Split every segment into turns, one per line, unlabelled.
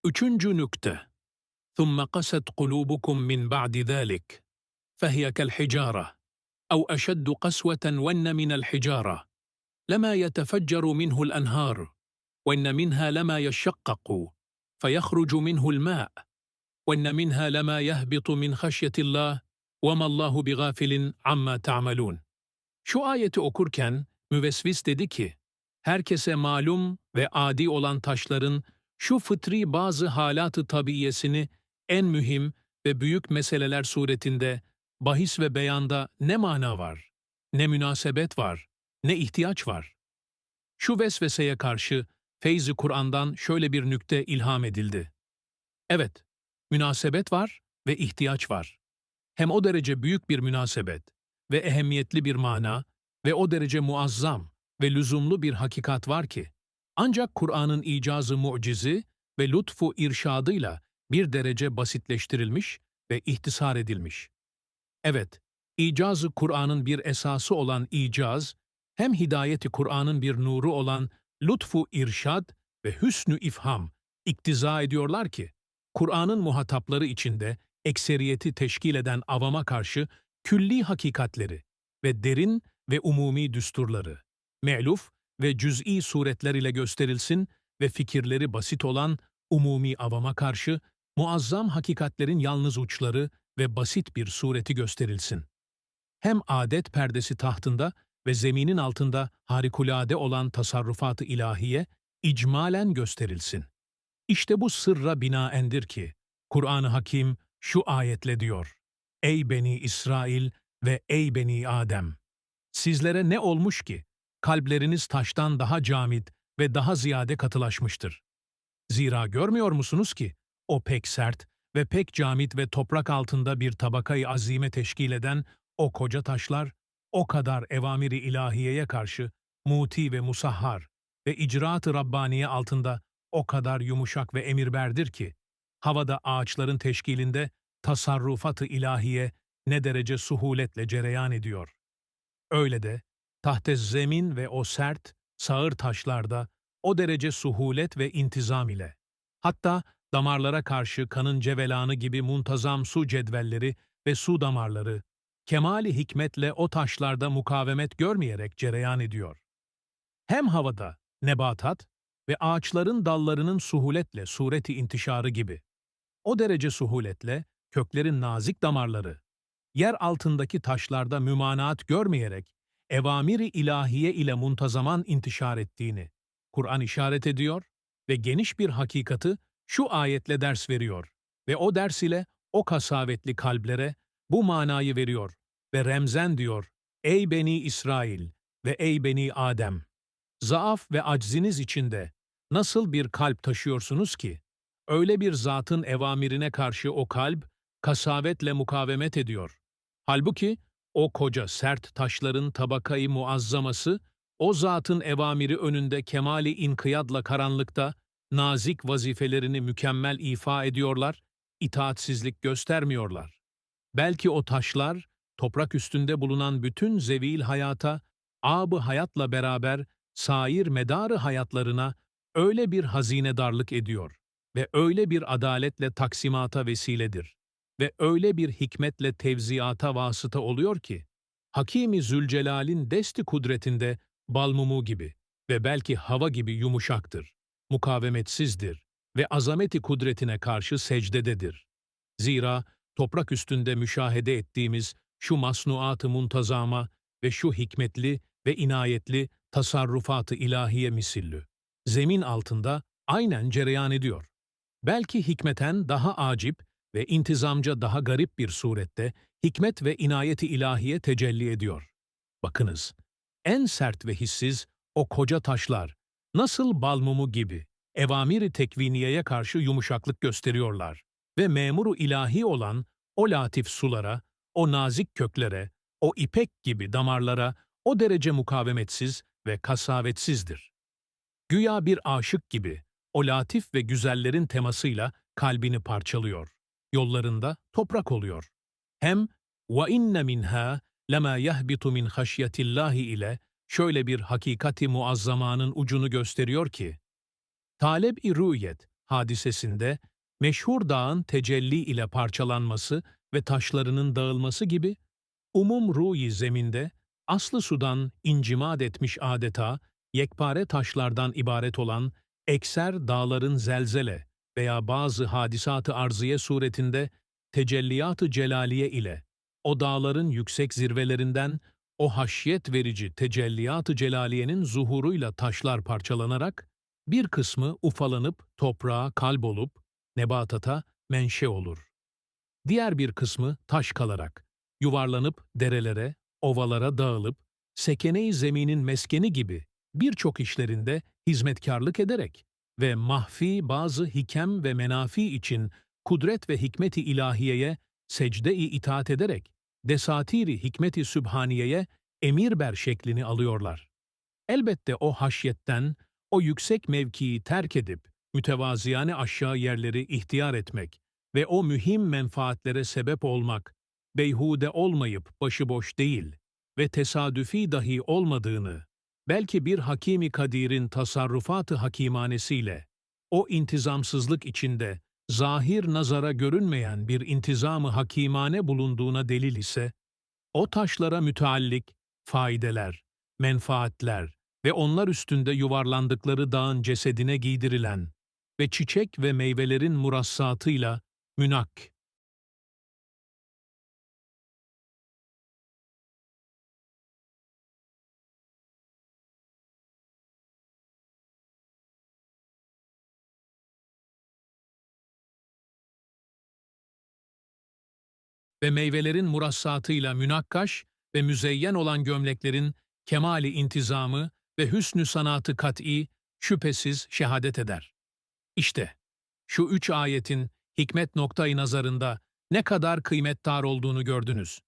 Üçüncü nükte. ثُمَّ قَسَتْ قُلُوبُكُمْ مِنْ بَعْدِ ذَٰلِكَ فَهِيَ كَالْحِجَارَةِ أَوْ أَشَدُّ قَسْوَةً وَإِنَّ مِنَ الْحِجَارَةِ لَمَا يَتَفَجَّرُ مِنْهُ الْأَنْهَارُ وَإِنَّ مِنْهَا لَمَا يَشَّقَّقُ فَيَخْرُجُ مِنْهُ الْمَاءُ وَإِنَّ مِنْهَا لَمَا يَهْبِطُ مِنْ خَشْيَةِ اللّٰهِ وَمَا اللّٰهُ بِغَافِلٍ عَمَّا تَعْمَلُونَ. Şu ayeti okurken müvesvis dedi ki, herkese malum ve adi olan taşların şu fıtri bazı halat-ı tabiiyesini en mühim ve büyük meseleler suretinde, bahis ve beyanda ne mana var, ne münasebet var, ne ihtiyaç var? Şu vesveseye karşı feyz-i Kur'an'dan şöyle bir nükte ilham edildi. Evet, münasebet var ve ihtiyaç var. Hem o derece büyük bir münasebet ve ehemmiyetli bir mana ve o derece muazzam ve lüzumlu bir hakikat var ki, ancak Kur'an'ın icazı mucizi ve lütfu irşadıyla bir derece basitleştirilmiş ve ihtisar edilmiş. Evet, icazı Kur'an'ın bir esası olan icaz, hem hidayeti Kur'an'ın bir nuru olan lütfu irşad ve hüsnü ifham iktiza ediyorlar ki, Kur'an'ın muhatapları içinde ekseriyeti teşkil eden avama karşı külli hakikatleri ve derin ve umumi düsturları, me'luf ve cüz'i suretler ile gösterilsin ve fikirleri basit olan umumi avama karşı muazzam hakikatlerin yalnız uçları ve basit bir sureti gösterilsin. Hem adet perdesi tahtında ve zeminin altında harikulade olan tasarrufat-ı ilahiye icmalen gösterilsin. İşte bu sırra binaendir ki, Kur'an-ı Hakim şu ayetle diyor: Ey Beni İsrail ve ey Beni Adem! Sizlere ne olmuş ki, kalpleriniz taştan daha camid ve daha ziyade katılaşmıştır. Zira görmüyor musunuz ki, o pek sert ve pek camid ve toprak altında bir tabakayı azime teşkil eden o koca taşlar, o kadar evamiri ilahiyeye karşı muti ve musahhar ve icraat-ı Rabbaniye altında o kadar yumuşak ve emirberdir ki, havada ağaçların teşkilinde tasarrufat-ı ilahiye ne derece suhuletle cereyan ediyor. Öyle de tahtez zemin ve o sert, sağır taşlarda o derece suhulet ve intizam ile, hatta damarlara karşı kanın cevelanı gibi muntazam su cedvelleri ve su damarları, kemali hikmetle o taşlarda mukavemet görmeyerek cereyan ediyor. Hem havada, nebatat ve ağaçların dallarının suhuletle sureti intişarı gibi, o derece suhuletle köklerin nazik damarları, yer altındaki taşlarda mümanaat görmeyerek evamiri ilahiye ile muntazaman intişar ettiğini Kur'an işaret ediyor ve geniş bir hakikati şu ayetle ders veriyor ve o ders ile o kasavetli kalplere bu manayı veriyor ve remzen diyor: Ey Beni İsrail ve ey Beni Adem! Zaaf ve acziniz içinde nasıl bir kalp taşıyorsunuz ki, öyle bir zatın evamirine karşı o kalp kasavetle mukavemet ediyor. Halbuki o koca sert taşların tabakayı muazzaması, o zatın evamiri önünde kemali inkiyadla karanlıkta nazik vazifelerini mükemmel ifa ediyorlar, itaatsizlik göstermiyorlar. Belki o taşlar, toprak üstünde bulunan bütün zevil hayata, âb-ı hayatla beraber sair medarı hayatlarına öyle bir hazinedarlık ediyor ve öyle bir adaletle taksimata vesiledir ve öyle bir hikmetle tevziyata vasıta oluyor ki, Hakîm-i Zülcelal'in desti kudretinde balmumu gibi ve belki hava gibi yumuşaktır, mukavemetsizdir ve azameti kudretine karşı secdededir. Zira toprak üstünde müşahede ettiğimiz şu masnuat-ı muntazama ve şu hikmetli ve inayetli tasarrufat-ı ilahiye misillü, zemin altında aynen cereyan ediyor. Belki hikmeten daha acip ve intizamca daha garip bir surette hikmet ve inayeti ilahiye tecelli ediyor. Bakınız, en sert ve hissiz o koca taşlar nasıl balmumu gibi evamiri tekviniyeye karşı yumuşaklık gösteriyorlar ve memuru ilahi olan o latif sulara, o nazik köklere, o ipek gibi damarlara o derece mukavemetsiz ve kasavetsizdir. Güya bir aşık gibi o latif ve güzellerin temasıyla kalbini parçalıyor. Yollarında toprak oluyor. Hem وَاِنَّ مِنْهَا لَمَا يَهْبِطُ مِنْ خَشْيَةِ اللّٰهِ ile şöyle bir hakikati muazzamanın ucunu gösteriyor ki, taleb-i rü'yet hadisesinde meşhur dağın tecelli ile parçalanması ve taşlarının dağılması gibi umum ruh-i zeminde aslı sudan incimad etmiş adeta yekpare taşlardan ibaret olan ekser dağların zelzele veya bazı hadisat-ı arziye suretinde tecelliyat-ı celaliye ile o dağların yüksek zirvelerinden o haşyet verici tecelliyat-ı celaliyenin zuhuruyla taşlar parçalanarak bir kısmı ufalanıp toprağa kalp olup nebatata menşe olur. Diğer bir kısmı taş kalarak yuvarlanıp derelere, ovalara dağılıp sekene-i zeminin meskeni gibi birçok işlerinde hizmetkarlık ederek ve mahfi bazı hikem ve menafi için kudret ve hikmet-i ilahiyeye secde-i itaat ederek desatiri hikmet-i sübhaniyeye emirber şeklini alıyorlar. Elbette o haşyetten, o yüksek mevkii terk edip mütevaziyane aşağı yerleri ihtiyar etmek ve o mühim menfaatlere sebep olmak, beyhude olmayıp başıboş değil ve tesadüfi dahi olmadığını, belki bir Hakîm-i Kadir'in tasarrufatı hakimanesiyle, o intizamsızlık içinde zahir nazara görünmeyen bir intizamı hakimane bulunduğuna delil ise, o taşlara müteallik faydeler, menfaatler ve onlar üstünde yuvarlandıkları dağın cesedine giydirilen ve çiçek ve meyvelerin murassatıyla münak ve meyvelerin murassatıyla münakkaş ve müzeyyen olan gömleklerin kemali intizamı ve hüsnü sanatı kat'i şüphesiz şehadet eder. İşte şu üç ayetin hikmet noktayı nazarında ne kadar kıymetdar olduğunu gördünüz.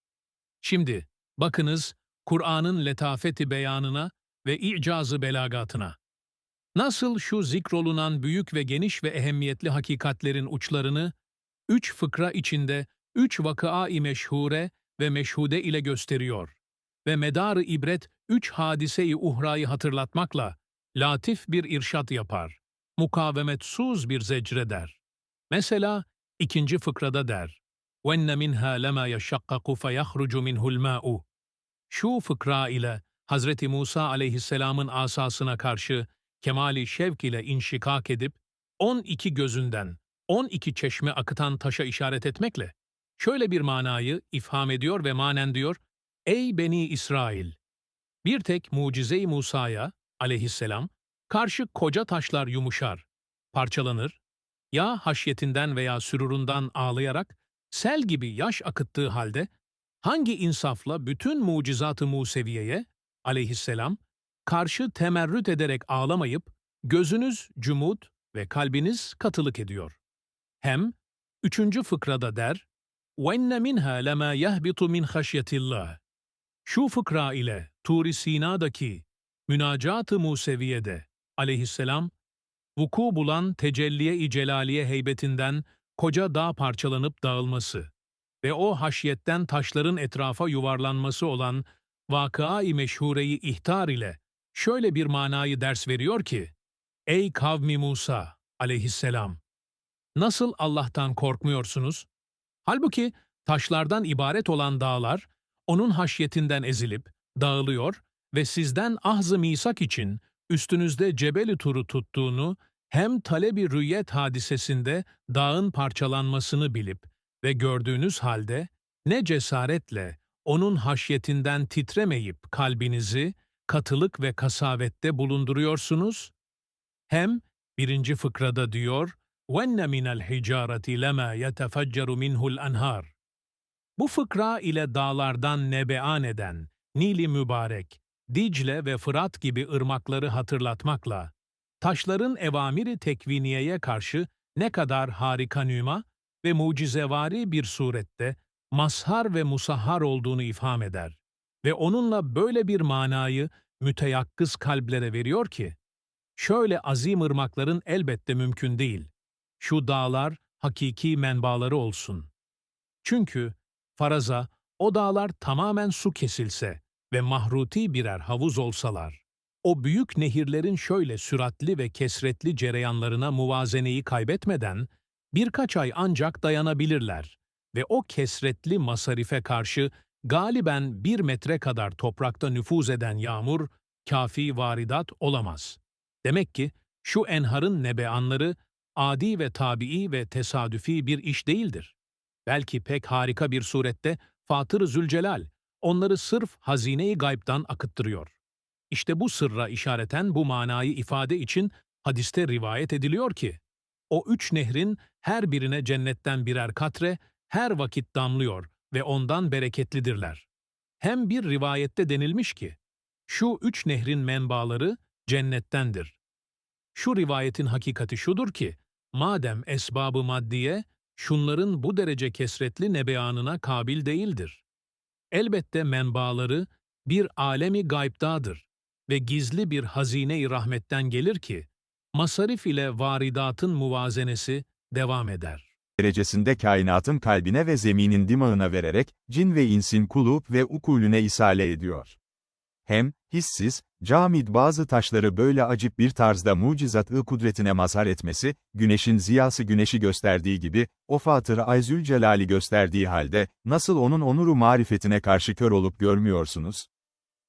Şimdi bakınız Kur'an'ın letafeti beyanına ve i'cazı belagatına. Nasıl şu zikrolunan büyük ve geniş ve ehemmiyetli hakikatlerin uçlarını, üç fıkra içinde üç vakıa-i meşhure ve meşhude ile gösteriyor ve medar-ı ibret üç hadise-i uhrayı hatırlatmakla latif bir irşat yapar, mukavemetsuz bir zecreder. Mesela ikinci fıkrada der, وَاَنَّ مِنْهَا لَمَا يَشَّقَّقُ فَيَخْرُجُ مِنْهُ الْمَاءُ. Şu fıkra ile Hazreti Musa aleyhisselamın asasına karşı kemali şevk ile inşikak edip 12 gözünden 12 çeşme akıtan taşa işaret etmekle şöyle bir manayı ifham ediyor ve manen diyor: Ey Beni İsrail! Bir tek mucize-i Musa'ya aleyhisselam karşı koca taşlar yumuşar, parçalanır, ya haşyetinden veya sürurundan ağlayarak sel gibi yaş akıttığı halde hangi insafla bütün mucizat-ı Museviye'ye aleyhisselam karşı temerrüt ederek ağlamayıp gözünüz cumut ve kalbiniz katılık ediyor. Hem üçüncü fıkrada der, وَاِنَّ مِنْهَا لَمَا يَهْبِطُ مِنْ خَشْيَةِ اللّٰهِ. Şu fıkra ile Tur-i Sina'daki Münacat-ı Museviye'de aleyhisselam vuku bulan tecelliye-i celaliye heybetinden koca dağ parçalanıp dağılması ve o haşyetten taşların etrafa yuvarlanması olan vakıa-i meşhureyi ihtar ile şöyle bir manayı ders veriyor ki, Ey kavmi Musa aleyhisselam! Nasıl Allah'tan korkmuyorsunuz? Halbuki taşlardan ibaret olan dağlar, onun haşyetinden ezilip, dağılıyor ve sizden ahz-ı misak için üstünüzde Cebel-i Tur'u tuttuğunu, hem talebi rüyet hadisesinde dağın parçalanmasını bilip ve gördüğünüz halde, ne cesaretle onun haşyetinden titremeyip kalbinizi katılık ve kasavette bulunduruyorsunuz? Hem birinci fıkrada diyor, وَاَنَّ مِنَ الْحِجَارَةِ لَمَا يَتَفَجَّرُ مِنْهُ الْاَنْهَارِ. Bu fıkra ile dağlardan nebean eden Nil-i Mübarek, Dicle ve Fırat gibi ırmakları hatırlatmakla, taşların evamiri tekviniyeye karşı ne kadar harika nüma ve mucizevari bir surette mazhar ve musahhar olduğunu ifham eder ve onunla böyle bir manayı müteyakkız kalplere veriyor ki, şöyle azim ırmakların elbette mümkün değil. Şu dağlar hakiki menbaları olsun. Çünkü faraza o dağlar tamamen su kesilse ve mahruti birer havuz olsalar, O büyük nehirlerin şöyle süratli ve kesretli cereyanlarına muvazeneyi kaybetmeden birkaç ay ancak dayanabilirler ve o kesretli masarife karşı galiben 1 metre kadar toprakta nüfuz eden yağmur kafi varidat olamaz. Demek ki şu enharın nebeanları adi ve tabii ve tesadüfi bir iş değildir. Belki pek harika bir surette Fatır-ı Zülcelal onları sırf hazine-i gaybtan akıttırıyor. İşte bu sırra işareten bu manayı ifade için hadiste rivayet ediliyor ki, o 3 nehrin her birine cennetten birer katre her vakit damlıyor ve ondan bereketlidirler. Hem bir rivayette denilmiş ki, şu 3 nehrin menbaları cennettendir. Şu rivayetin hakikati şudur ki, madem esbab-ı maddiye, şunların bu derece kesretli nebeanına kabil değildir. Elbette menbaları bir alemi gaybdadır ve gizli bir hazine-i rahmetten gelir ki, masarif ile varidatın muvazenesi devam eder.
Derecesinde kainatın kalbine ve zeminin dimağına vererek, cin ve insin kulub ve ukulüne isale ediyor. Hem, hissiz, camid bazı taşları böyle acip bir tarzda mucizat-ı kudretine mazhar etmesi, güneşin ziyası güneşi gösterdiği gibi, o Fatır-ı Ayzülcelal'i gösterdiği halde, nasıl onun onuru marifetine karşı kör olup görmüyorsunuz?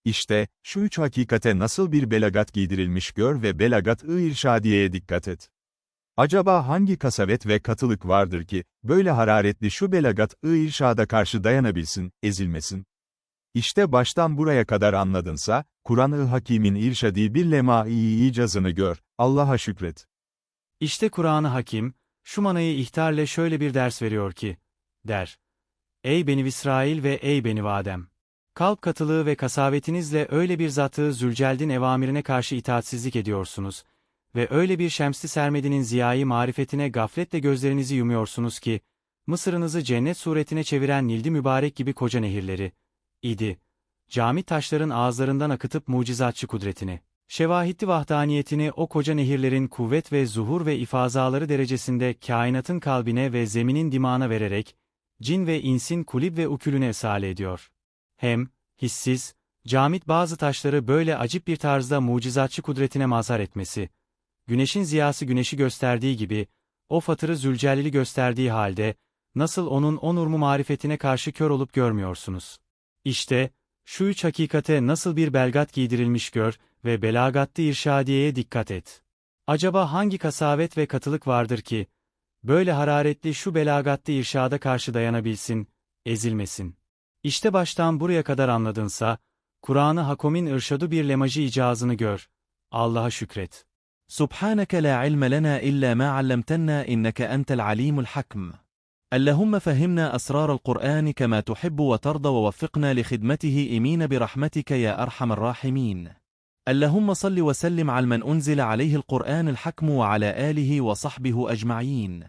İşte, şu 3 hakikate nasıl bir belagat giydirilmiş gör ve belagat-ı irşadiyeye dikkat et. Acaba hangi kasavet ve katılık vardır ki, böyle hararetli şu belagat-ı irşada karşı dayanabilsin, ezilmesin? İşte baştan buraya kadar anladınsa, Kur'an-ı Hakîm'in irşadi bir lemâ-i icazını gör, Allah'a şükret.
İşte Kur'an-ı Hakim, şu manayı ihtarle şöyle bir ders veriyor ki, der: Ey Beni İsrail ve ey Beni Adem! Kalp katılığı ve kasavetinizle öyle bir Zat-ı Zülceldin evamirine karşı itaatsizlik ediyorsunuz ve öyle bir Şems-i Sermedi'nin ziyayı marifetine gafletle gözlerinizi yumuyorsunuz ki, Mısır'ınızı cennet suretine çeviren Nil-i Mübarek gibi koca nehirleri, cami taşların ağızlarından akıtıp mucizatçı kudretini, şevahitli vahdaniyetini o koca nehirlerin kuvvet ve zuhur ve ifazaları derecesinde kainatın kalbine ve zeminin dimağına vererek, cin ve insin kulib ve ukülüne esale ediyor. Hem, hissiz, camit bazı taşları böyle acip bir tarzda mucizatçı kudretine mazhar etmesi, güneşin ziyası güneşi gösterdiği gibi, o Fatır-ı Zülcelal'i gösterdiği halde, nasıl onun o nur marifetine karşı kör olup görmüyorsunuz? İşte, şu 3 hakikate nasıl bir belgat giydirilmiş gör ve belagat-ı irşadiyeye dikkat et. Acaba hangi kasavet ve katılık vardır ki, böyle hararetli şu belagat-ı irşada karşı dayanabilsin, ezilmesin? İşte baştan buraya kadar anladınsa, Kur'an-ı Hakîm'in irşadu bir lemacı icazını gör, Allah'a şükret.
سبحانك لا علم لنا إلا ما علمتنا إنك أنت العليم الحكم. اللهم فهمنا أسرار القرآن كما تحب وترضى ووفقنا لخدمته إمين برحمتك يا أرحم الراحمين. اللهم صل وسلم على من أنزل عليه القرآن الحكم وعلى آله وصحبه أجمعين.